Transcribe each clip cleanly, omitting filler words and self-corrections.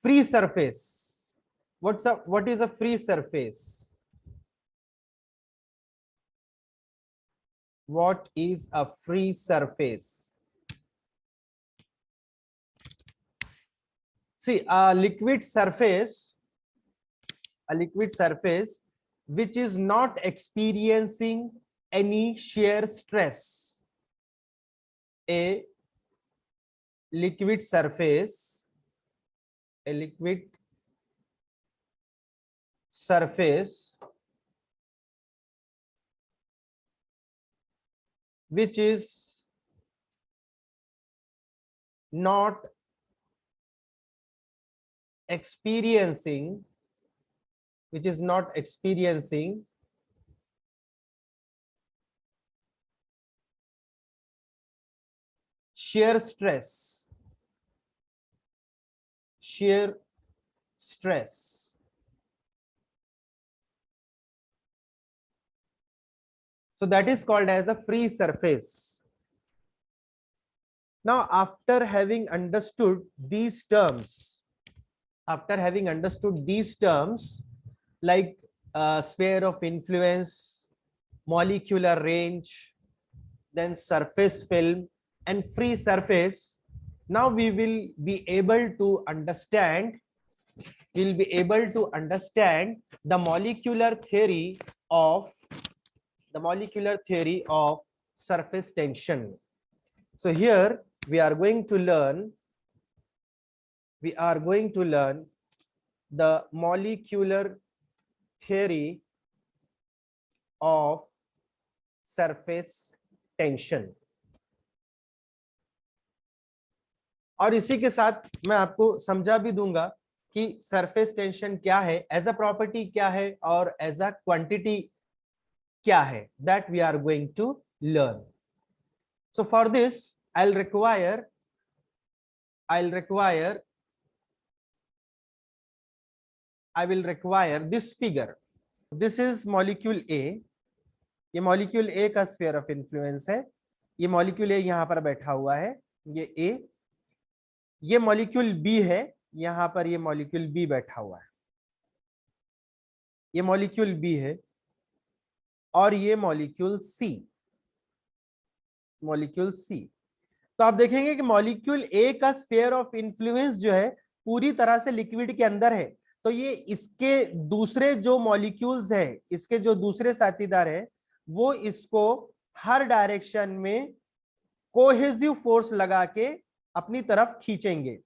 free surface. What is a free surface? What is a free surface? See, a liquid surface which is not experiencing any shear stress. A liquid surface which is not experiencing shear stress. So that is called as a free surface. Now, after having understood these terms, like sphere of influence, molecular range, then surface film and free surface, now we will be able to understand the molecular theory of surface tension. So here we are going to learn the molecular theory of surface tension. और इसी के साथ मैं आपको समझा भी दूंगा कि सरफेस टेंशन क्या है, एज अ प्रॉपर्टी क्या है और एज अ क्वांटिटी क्या है, that we are going to learn. So for this I'll require this figure. This is molecule A. ये मॉलिक्यूल ए का स्फीयर ऑफ इन्फ्लुएंस है। ये मॉलिक्यूल ए यहाँ पर बैठा हुआ है, ये ए। ये मॉलिक्यूल बी है, यहाँ पर ये मॉलिक्यूल बी बैठा हुआ है, ये मॉलिक्यूल बी है। और ये मॉलिक्यूल सी। तो आप देखेंगे कि मॉलिक्यूल ए का स्फीयर ऑफ इन्फ्लुएंस जो है पूरी तरह से लिक्विड के अंदर है। तो ये इसके दूसरे जो मॉलिक्यूल्स है, इसके जो दूसरे साथीदार है, वो इसको हर डायरेक्शन में कोहेसिव फोर्स लगा के अपनी तरफ खींचेंगे।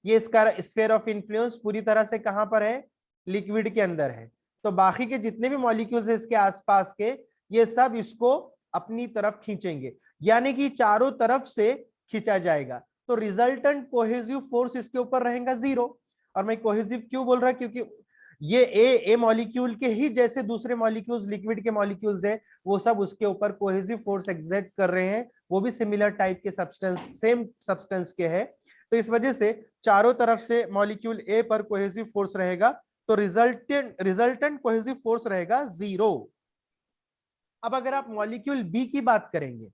ये इसका स्फीयर ऑफ इन्फ्लुएंस पूरी तरह से कहां पर है? लिक्विड के अंदर है। तो बाकी के जितने भी मॉलिक्यूल्स है इसके आसपास के, ये सब इसको अपनी तरफ खींचेंगे, यानी कि चारों तरफ से खींचा जाएगा। तो रिजल्टेंट कोहेसिव फोर्स इसके ऊपर रहेगा 0। और मैं कोहेसिव क्यों बोल रहा, क्योंकि ये ए मॉलिक्यूल के ही जैसे दूसरे मॉलिक्यूल्स, लिक्विड के मॉलिक्यूल्स है, वो सब उसके ऊपर कोहेसिव फोर्स एक्सर्ट कर रहे हैं। वो भी सिमिलर टाइप के सब्सटेंस, सेम सब्सटेंस के है। तो इस वजह से चारों तरफ से मॉलिक्यूल ए पर कोहेसिव फोर्स रहेगा, तो रिजल्टेंट कोहेसिव फोर्स रहेगा 0। अब अगर आप मॉलिक्यूल बी की बात करेंगे,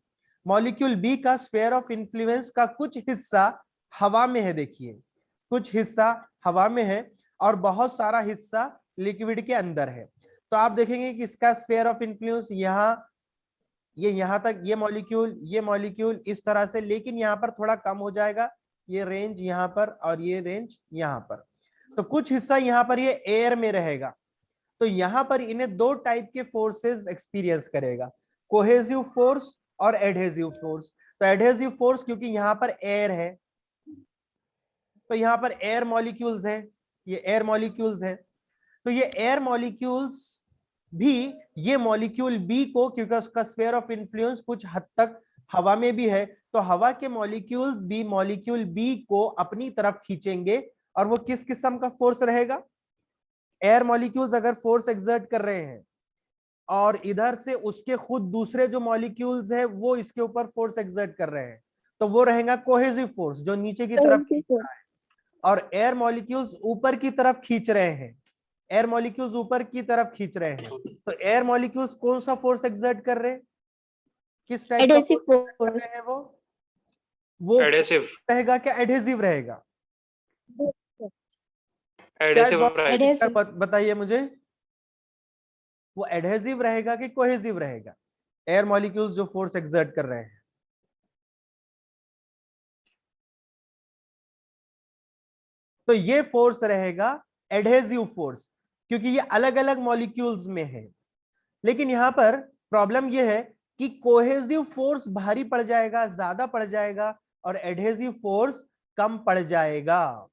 मॉलिक्यूल बी का स्फीयर ऑफ इन्फ्लुएंस का कुछ हिस्सा हवा में है। देखिए, कुछ हिस्सा हवा में है और बहुत सारा हिस्सा लिक्विड के अंदर है। तो आप देखेंगे कि इसका स्फीयर ऑफ इन्फ्लुएंस यहां तक, ये मॉलिक्यूल इस तरह से, लेकिन यहां पर थोड़ा कम हो जाएगा, ये रेंज यहां पर और ये रेंज यहां पर। तो कुछ हिस्सा यहां पर ये एयर में रहेगा। तो यहां पर इन्हें दो टाइप के फोर्सेस एक्सपीरियंस करेगा, कोहेसिव फोर्स और एडहेसिव फोर्स। तो एडहेसिव फोर्स क्योंकि यहां पर एयर है, तो यहां पर एयर मॉलिक्यूल्स है, ये एयर मॉलिक्यूल्स है। तो ये एयर मॉलिक्यूल्स भी ये मॉलिक्यूल बी को, क्योंकि उसका स्फीयर ऑफ इन्फ्लुएंस कुछ हद तक हवा में भी है, तो हवा के मॉलिक्यूल्स भी मॉलिक्यूल बी को अपनी तरफ खींचेंगे। और वो किस किस्म का फोर्स रहेगा? एयर मॉलिक्यूल्स अगर फोर्स एक्सर्ट कर रहे हैं और इधर से उसके खुद दूसरे जो मॉलिक्यूल्स है वो इसके ऊपर फोर्स एक्सर्ट कर रहे हैं, तो वो रहेगा कोहेसिव फोर्स जो नीचे की तरफ खींच रहा है। और एयर मॉलिक्यूल्स ऊपर की तरफ खींच रहे हैं, तो एयर मॉलिक्यूल्स कौन सा फोर्स एक्सर्ट कर रहे हैं? किस टाइप का फोर्स कर रहे हैं? वो एडहेसिव रहेगा क्या एडहेसिव रहेगा? चैट एडहेसिव बॉक्स में रहेगा। लिखकर एडहेसिव। बताइए मुझे, वो एडहेसिव रहेगा कि कोहेसिव रहेगा? एयर मॉलिक्यूल्स जो फोर्स एक्सर्ट कर रहे हैं, तो ये फोर्स रहेगा एडहेसिव फोर्स, क्योंकि ये अलग अलग मॉलिक्यूल्स में है। लेकिन यहां पर प्रॉब्लम ये है कि कोहेसिव फोर्स भारी पड़ जाएगा, ज्यादा पड़ जाएगा, और एडहेसिव फोर्स कम पड़ जाएगा।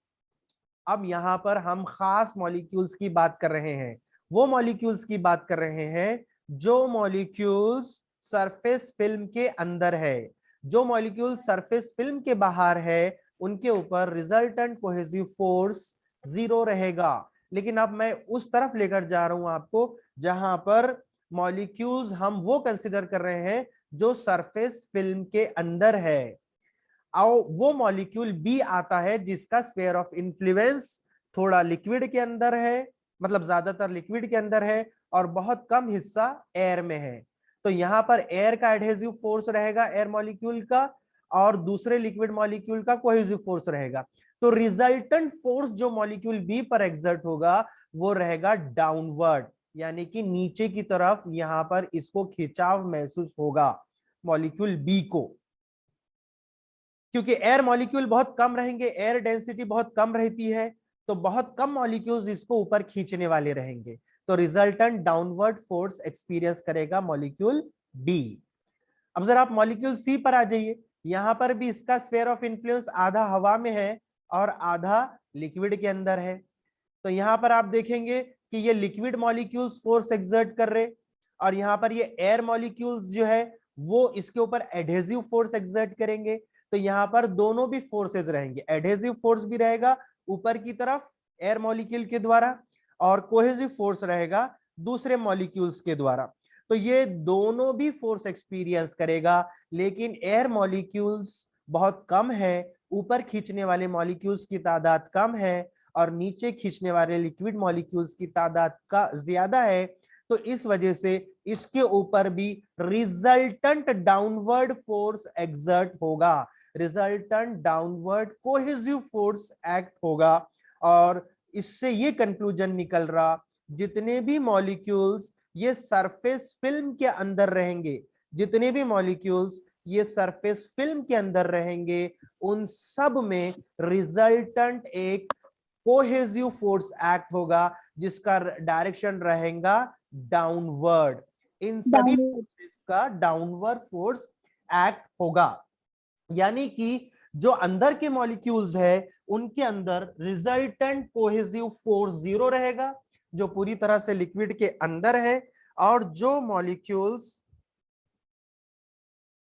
अब यहां पर हम खास मॉलिक्यूल्स की बात कर रहे हैं, वो मॉलिक्यूल्स की बात कर रहे हैं जो मॉलिक्यूल्स सरफेस फिल्म के अंदर है। जो मॉलिक्यूल सरफेस फिल्म के बाहर है उनके ऊपर रिजल्टेंट कोहेसिव फोर्स 0 रहेगा। लेकिन अब मैं उस तरफ लेकर जा रहा हूं आपको जहां पर मॉलिक्यूल्स हम वो कंसिडर कर रहे हैं जो सरफेस फिल्म के अंदर है। आओ वो मॉलिक्यूल बी आता है जिसका स्फीयर ऑफ इन्फ्लुएंस थोड़ा लिक्विड के अंदर है, मतलब ज्यादातर लिक्विड के अंदर है, और बहुत कम हिस्सा एयर में है। तो यहां पर एयर का एडहेसिव फोर्स रहेगा एयर मॉलिक्यूल का, और दूसरे लिक्विड मॉलिक्यूल का कोहेसिव फोर्स रहेगा। तो रिजल्टेंट फोर्स जो मॉलिक्यूल बी पर एक्सर्ट होगा वो रहेगा डाउनवर्ड, यानी कि नीचे की तरफ यहां पर इसको खिंचाव महसूस होगा मॉलिक्यूल बी को, क्योंकि एयर मॉलिक्यूल बहुत कम रहेंगे, एयर डेंसिटी बहुत कम रहती है, तो बहुत कम मॉलिक्यूल्स इसको ऊपर खींचने वाले रहेंगे। तो रिजल्टेंट डाउनवर्ड फोर्स एक्सपीरियंस करेगा मॉलिक्यूल बी। अब जरा आप मॉलिक्यूल सी पर आ जाइए। यहां पर भी इसका स्फीयर ऑफ इन्फ्लुएंस आधा हवा में है और आधा लिक्विड के अंदर है। तो यहां पर आप देखेंगे कि ये लिक्विड मॉलिक्यूल्स फोर्स एक्सर्ट कर रहे, और यहां पर ये एयर मॉलिक्यूल्स जो है वो इसके ऊपर एडहेसिव फोर्स एक्सर्ट करेंगे। तो यहां पर दोनों भी फोर्सेस रहेंगे, एडहेसिव फोर्स भी रहेगा ऊपर की तरफ एयर मॉलिक्यूल के द्वारा, और कोहेसिव फोर्स रहेगा दूसरे मॉलिक्यूल्स के द्वारा। तो ये दोनों भी फोर्स एक्सपीरियंस करेगा, लेकिन एयर मॉलिक्यूल्स बहुत कम है, ऊपर खींचने वाले मॉलिक्यूल्स की तादाद कम है, और नीचे खींचने वाले लिक्विड मॉलिक्यूल्स की तादाद का ज्यादा है। तो इस वजह से इसके ऊपर भी रिजल्टेंट डाउनवर्ड फोर्स एक्सर्ट होगा, resultant downward cohesive force act होगा। और इससे ये कंक्लूजन निकल रहा, जितने भी मॉलिक्यूल्स ये सरफेस फिल्म के अंदर रहेंगे, जितने भी मॉलिक्यूल्स ये सरफेस फिल्म के अंदर रहेंगे, उन सब में रिजल्टेंट एक कोहेसिव फोर्स एक्ट होगा जिसका डायरेक्शन रहेगा डाउनवर्ड। इन सभी डाउनवर्ड। फोर्सेस का डाउनवर्ड फोर्स एक्ट होगा, यानी कि जो अंदर के मॉलिक्यूल्स है उनके अंदर रिजल्टेंट कोहेसिव फोर्स 0 रहेगा जो पूरी तरह से लिक्विड के अंदर है, और जो मॉलिक्यूल्स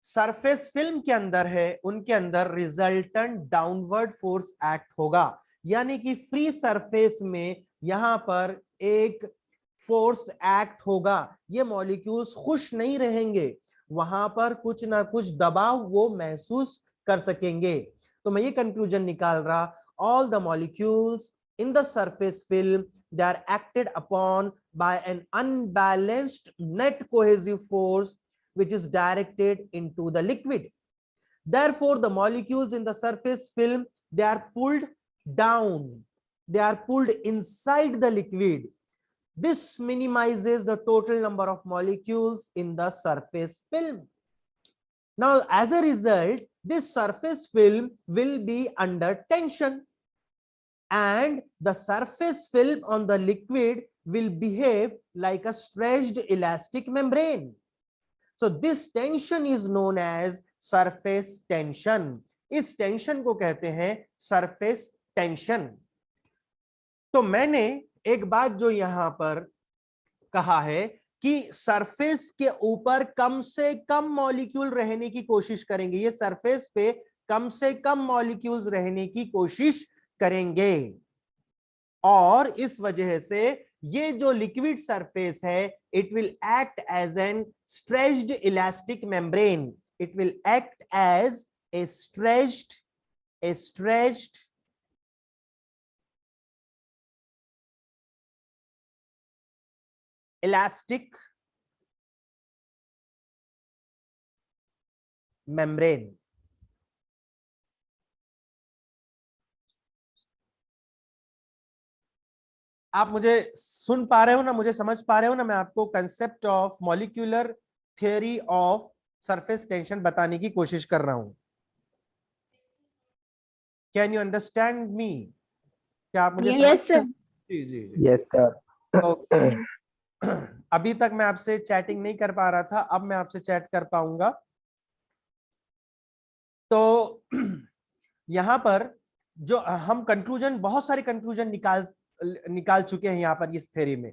सरफेस फिल्म के अंदर है उनके अंदर रिजल्टेंट डाउनवर्ड फोर्स एक्ट होगा। यानी कि फ्री सरफेस में यहां पर एक फोर्स एक्ट होगा, ये मॉलिक्यूल्स खुश नहीं रहेंगे, वहां पर कुछ ना कुछ दबाव वो महसूस कर सकेंगे। तो मैं ये कंक्लूजन निकाल रहा, all the molecules in the surface film they are acted upon by an unbalanced net cohesive force which is directed into the liquid. Therefore the molecules in the surface film they are pulled down, they are pulled inside the liquid. This minimizes the total number of molecules in the surface film. Now as a result this surface film will be under tension, and the surface film on the liquid will behave like a stretched elastic membrane. So this tension is known as surface tension. इस tension को कहते हैं surface tension. तो मैंने एक बात जो यहां पर कहा है कि सरफेस के ऊपर कम से कम मॉलिक्यूल रहने की कोशिश करेंगे, ये सरफेस पे कम से कम मॉलिक्यूल्स रहने की कोशिश करेंगे, और इस वजह से ये जो लिक्विड सरफेस है it will act as an stretched elastic membrane, it will act as a stretched elastic membrane. आप मुझे सुन पा रहे हो ना, मुझे समझ पा रहे हो ना? मैं आपको concept of molecular theory of surface tension बताने की कोशिश कर रहा हूं। Can you understand me? क्या आप मुझे समझ? Yes sir. जी जी जी। Yes sir. ओके। अभी तक मैं आपसे चैटिंग नहीं कर पा रहा था, अब मैं आपसे चैट कर पाऊंगा। तो यहां पर जो हम कंक्लूजन, बहुत सारे कंक्लूजन निकाल निकाल चुके हैं यहां पर इस थ्योरी में।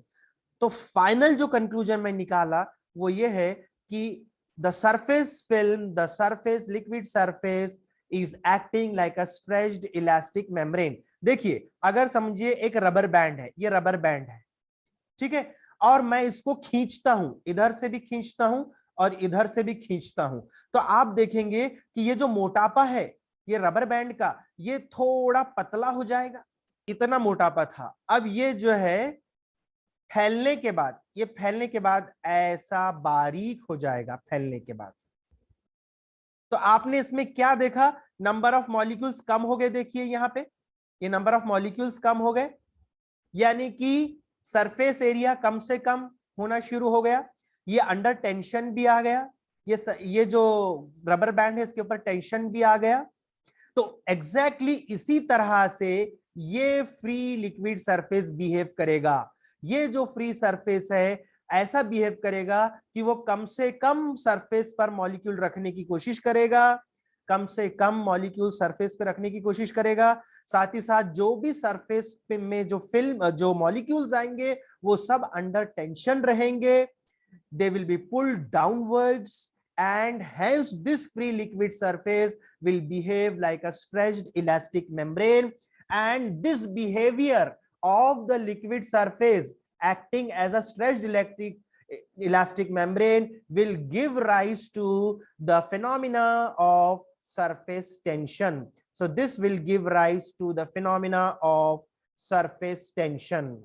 तो फाइनल जो कंक्लूजन मैं निकाला वो ये है कि the surface film, the surface liquid surface is acting like a stretched elastic membrane. देखिए, अगर समझिए एक रबर बैंड है, ये रबर बैंड है, ठीक है, और मैं इसको खींचता हूं, इधर से भी खींचता हूं और इधर से भी खींचता हूं, तो आप देखेंगे कि ये जो मोटापा है ये रबर बैंड का, ये थोड़ा पतला हो जाएगा। इतना मोटापा था, अब ये जो है फैलने के बाद, ये फैलने के बाद ऐसा बारीक हो जाएगा फैलने के बाद। तो आपने इसमें क्या देखा? नंबर ऑफ मॉलिक्यूल्स कम हो गए। देखिए यहां पे ये नंबर ऑफ मॉलिक्यूल्स कम हो गए, यानी कि सरफेस एरिया कम से कम होना शुरू हो गया। ये अंडर टेंशन भी आ गया, ये जो रबर बैंड है इसके ऊपर टेंशन भी आ गया। तो एग्जैक्टली इसी तरह से ये फ्री लिक्विड सरफेस बिहेव करेगा। ये जो फ्री सरफेस है ऐसा बिहेव करेगा कि वो कम से कम सरफेस पर मॉलिक्यूल रखने की कोशिश करेगा, कम से कम मॉलिक्यूल सरफेस पे रखने की कोशिश करेगा। साथ ही साथ जो भी सरफेस पे में जो फिल्म, जो मॉलिक्यूल्स आएंगे वो सब अंडर टेंशन रहेंगे, they will be pulled downwards, and hence this free liquid surface will behave like a stretched elastic membrane. And this behavior of the liquid surface acting as a stretched elastic membrane will give rise to the phenomena of surface tension. So this will give rise to the phenomena of surface tension.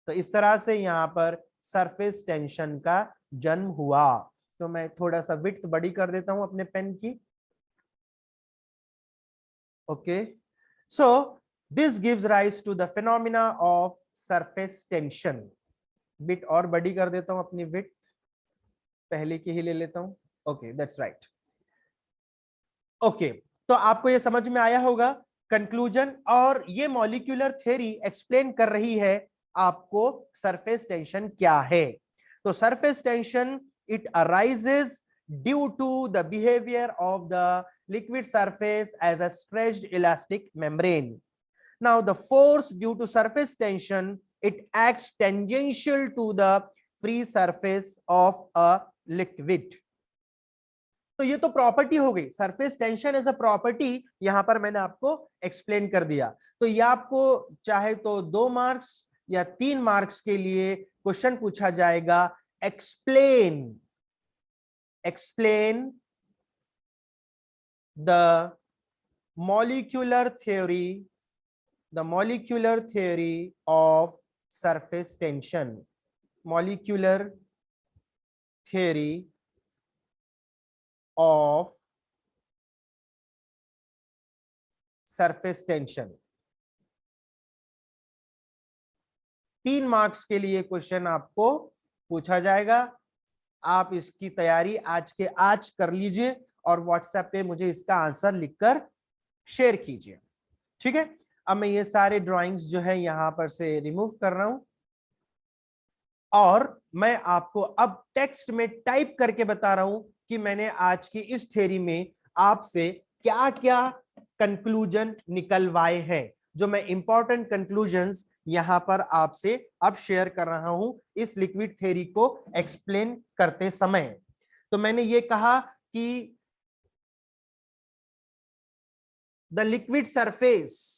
तो इस तरह से यहाँ पर surface tension का जन्म हुआ। तो मैं थोड़ा सा विड्थ बड़ी कर देता हूं अपने पेन की। Okay, so this gives rise to the phenomena of surface tension. Bit और बड़ी कर देता हूं अपनी विड्थ, पहले की ही ले लेता हूं। Okay, that's right. ओके, तो आपको ये समझ में आया होगा कंक्लूजन, और ये मॉलिक्यूलर थ्योरी एक्सप्लेन कर रही है आपको सरफेस टेंशन क्या है। तो surface tension it arises due to the behavior of the liquid surface as a stretched elastic membrane. Now the force due to surface tension, it acts tangential to the free surface of a liquid. तो ये तो property हो गई, surface tension as a property यहां पर मैंने आपको explain कर दिया। तो ये आपको चाहे तो 2 मार्क्स या 3 मार्क्स के लिए क्वेश्चन पूछा जाएगा, explain the molecular theory, the molecular theory of surface tension, molecular theory of surface tension. 3 marks के लिए क्वेश्चन आपको पूछा जाएगा। आप इसकी तैयारी आज के आज कर लीजिए और व्हाट्सएप पे मुझे इसका आंसर लिखकर शेयर कीजिए, ठीक है। अब मैं ये सारे ड्राइंग्स जो है यहां पर से रिमूव कर रहा हूं और मैं आपको अब टेक्स्ट में टाइप करके बता रहा हूं कि मैंने आज की इस थ्योरी में आपसे क्या क्या कंक्लूजन निकलवाए हैं। जो मैं इंपॉर्टेंट कंक्लूजन्स यहां पर आपसे अब शेयर कर रहा हूं इस लिक्विड थ्योरी को एक्सप्लेन करते समय। तो मैंने ये कहा कि the liquid surface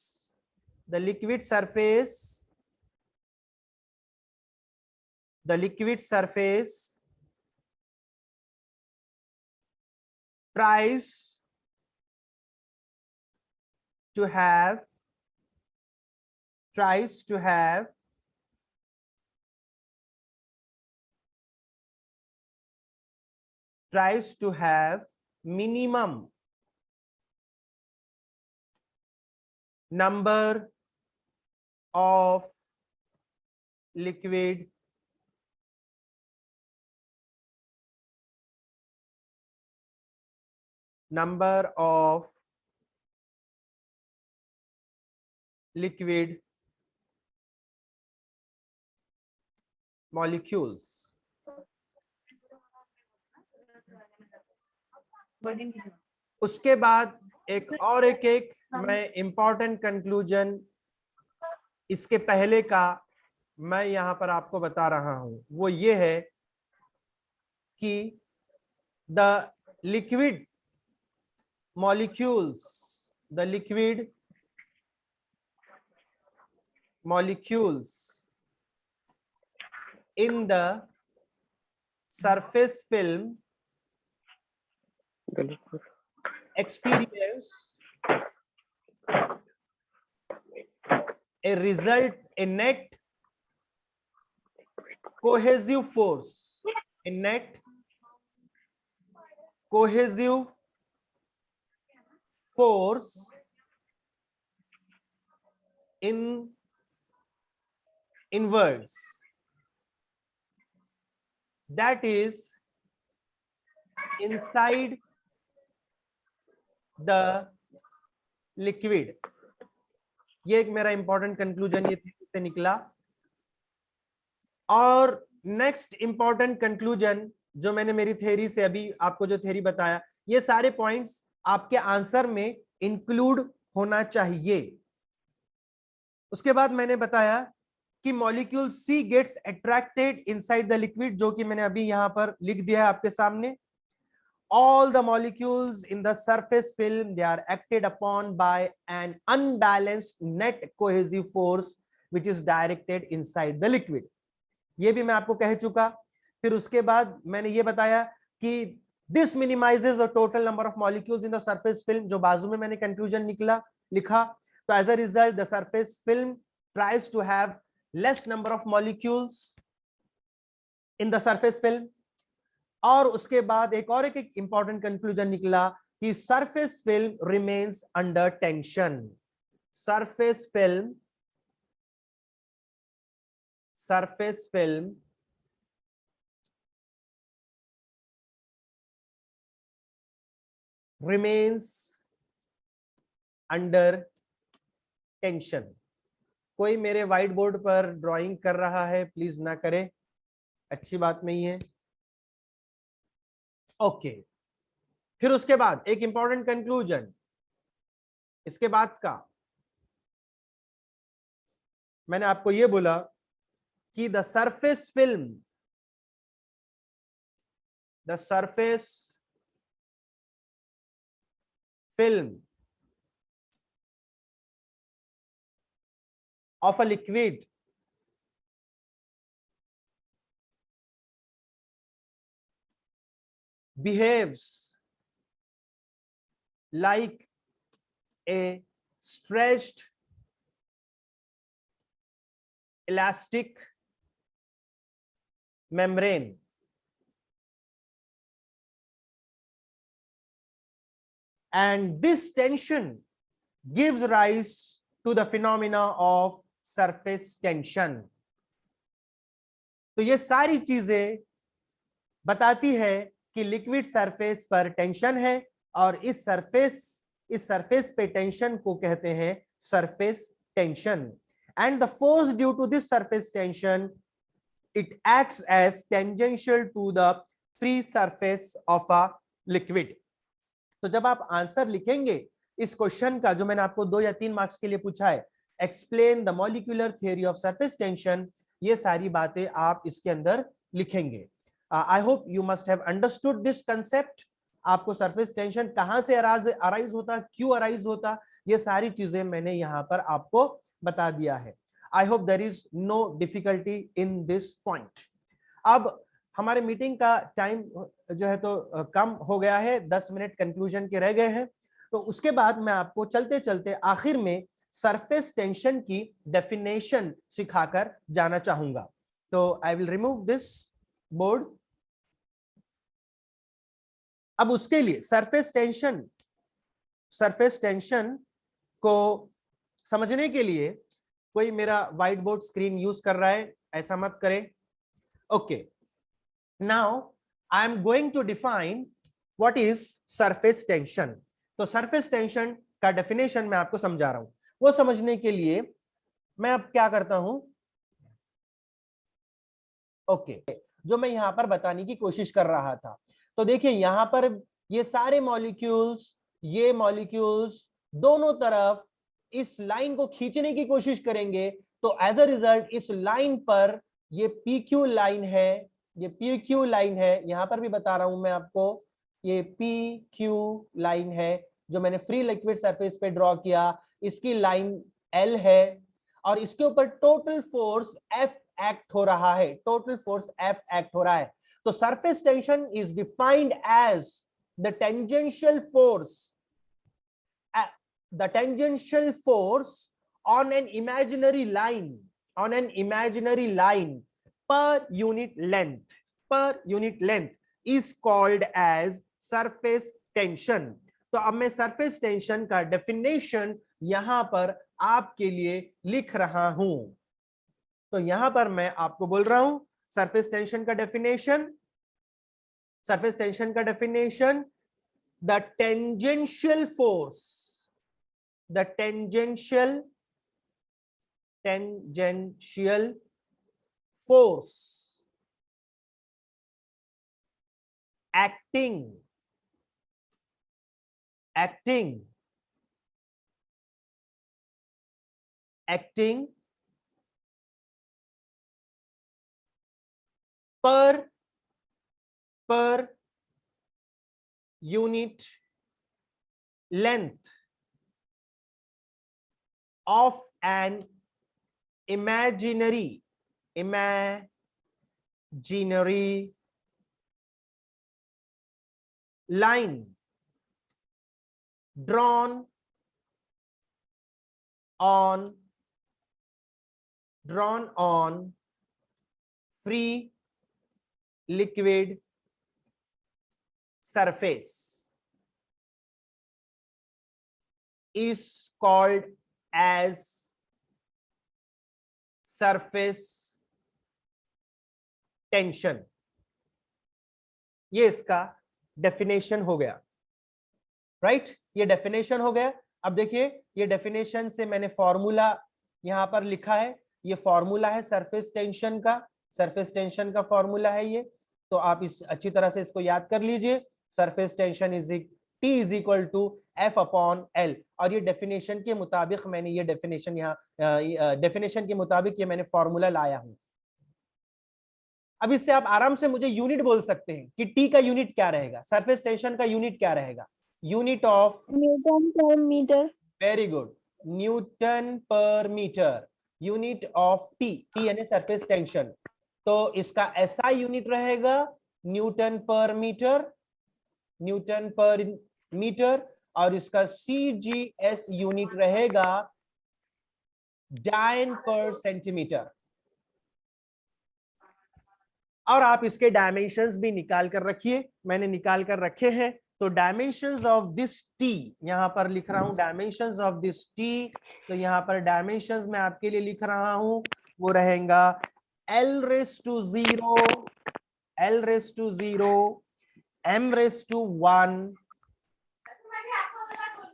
tries to have minimum number of liquid number of liquid molecules. उसके बाद एक मैं इंपॉर्टेंट कंक्लूजन इसके पहले का मैं यहां पर आपको बता रहा हूं, वो ये है कि the liquid molecules in the surface film experience a net cohesive force, in words, that is inside the liquid. ये एक मेरा इंपॉर्टेंट कंक्लूजन ये थ्योरी से निकला। और नेक्स्ट इंपॉर्टेंट कंक्लूजन जो मैंने मेरी थ्योरी से अभी आपको जो थ्योरी बताया, ये सारे पॉइंट्स आपके आंसर में इंक्लूड होना चाहिए। उसके बाद मैंने बताया कि molecule C gets attracted inside the liquid, जो कि मैंने अभी यहां पर लिख दिया है आपके सामने। All the molecules in the surface film, they are acted upon by an unbalanced net cohesive force which is directed inside the liquid. ये भी मैं आपको कह चुका। फिर उसके बाद मैंने ये बताया कि this minimizes the total number of molecules in the surface film, जो बाजू में मैंने conclusion लिखा। तो as a result the surface film tries to have less number of molecules in the surface film. और उसके बाद एक इंपॉर्टेंट कंक्लूजन निकला कि surface film remains under tension. Surface film remains under tension. कोई मेरे व्हाइट बोर्ड पर drawing कर रहा है, प्लीज ना करे, अच्छी बात नहीं है। ओके फिर उसके बाद एक इंपॉर्टेंट कंक्लूजन इसके बाद का मैंने आपको यह बोला कि the surface film of a liquid behaves like a stretched elastic membrane. And this tension gives rise to the phenomena of surface tension. तो ये सारी चीजें बताती है कि लिक्विड सरफेस पर टेंशन है और इस सरफेस पे टेंशन को कहते हैं surface tension. And the force due to this surface tension it acts as tangential to the free surface of a liquid. तो जब आप आंसर लिखेंगे इस क्वेश्चन का जो मैंने आपको 2 या 3 मार्क्स के लिए पूछा है, explain the molecular theory of surface tension, ये सारी बातें आप इसके अंदर लिखेंगे। I hope you must have understood this concept. आपको सरफेस टेंशन कहां से अराइज होता, क्यों अराइज होता, ये सारी चीजें मैंने यहां पर आपको बता दिया है। I hope there is no difficulty in this point. अब हमारे मीटिंग का टाइम जो है तो कम हो गया है, 10 मिनट कंक्लूजन के रह गए हैं। तो उसके बाद मैं आपको चलते चलते आखिर में सरफेस टेंशन की डेफिनेशन सिखाकर जाना चाहूंगा। तो I will remove this board. अब उसके लिए सरफेस टेंशन को समझने के लिए कोई मेरा व्हाइट बोर्ड स्क्रीन यूज कर रहा है ऐसा मत करें। Okay, now I am going to define what is surface tension. तो सरफेस टेंशन का डेफिनेशन मैं आपको समझा रहा हूं। वो समझने के लिए मैं अब क्या करता हूं, ओके, जो मैं यहां पर बताने की कोशिश कर रहा था। तो देखिए यहां पर ये सारे मॉलिक्यूल्स, ये मॉलिक्यूल्स दोनों तरफ इस लाइन को खींचने की कोशिश करेंगे। तो एज अ रिजल्ट इस लाइन पर ये PQ लाइन है, ये PQ लाइन है, यहां पर भी बता रहा हूं मैं आपको, ये PQ लाइन है जो मैंने फ्री लिक्विड सरफेस पे ड्रॉ किया। इसकी लाइन L है और इसके ऊपर टोटल फोर्स F एक्ट हो रहा है, टोटल फोर्स F एक्ट हो रहा है। तो surface tension is defined as the tangential force, the tangential force on an imaginary line, on an imaginary line per unit length is called as surface tension। तो अब मैं surface tension का definition यहां पर आपके लिए लिख रहा हूं। तो यहां पर मैं आपको बोल रहा हूं सरफेस टेंशन का डेफिनेशन, सरफेस टेंशन का definition, the tangential force, the tangential force acting per unit length of an imaginary line drawn on free liquid surface is called as surface tension। ये इसका डेफिनेशन हो गया, right? ये definition हो गया। अब देखिए ये डेफिनेशन से मैंने फॉर्मूला यहां पर लिखा है, ये फॉर्मूला है सरफेस टेंशन का, सरफेस टेंशन का फॉर्मूला है ये। तो आप इस अच्छी तरह से इसको याद कर लीजिए, surface tension is T is equal to F upon L। और ये डेफिनेशन के मुताबिक मैंने ये डेफिनेशन यहाँ डेफिनेशन के मुताबिक ये मैंने फॉर्मूला लाया हूं। अब इससे आप आराम से मुझे यूनिट बोल सकते हैं कि T का यूनिट क्या रहेगा, सरफेस टेंशन का यूनिट क्या रहेगा, यूनिट ऑफ न्यूटन पर मीटर। वेरी गुड, न्यूटन पर मीटर, यूनिट ऑफ T यानी सरफेस टेंशन। तो इसका SI यूनिट रहेगा न्यूटन पर मीटर, न्यूटन पर मीटर, और इसका CGS यूनिट रहेगा डायन पर सेंटीमीटर। और आप इसके डायमेंशंस भी निकाल कर रखिए, मैंने निकाल कर रखे हैं। तो डायमेंशंस ऑफ दिस T यहां पर लिख रहा हूं, डायमेंशंस ऑफ दिस T। तो यहां पर डायमेंशंस मैं आपके लिए लिख रहा हूं, वो रहेगा L raise to 0, L raise to 0, M raise to 1,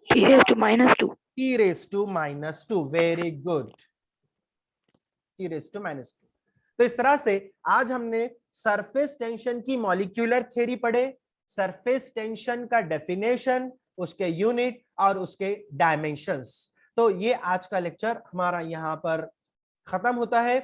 T raised to -2, T raise to -2। Very good, T raise to -2। तो इस तरह से आज हमने सरफेस टेंशन की मॉलिक्यूलर थ्योरी पढ़े, सरफेस टेंशन का डेफिनेशन, उसके यूनिट और उसके डायमेंशंस। तो ये आज का लेक्चर हमारा यहाँ पर खत्म होता है।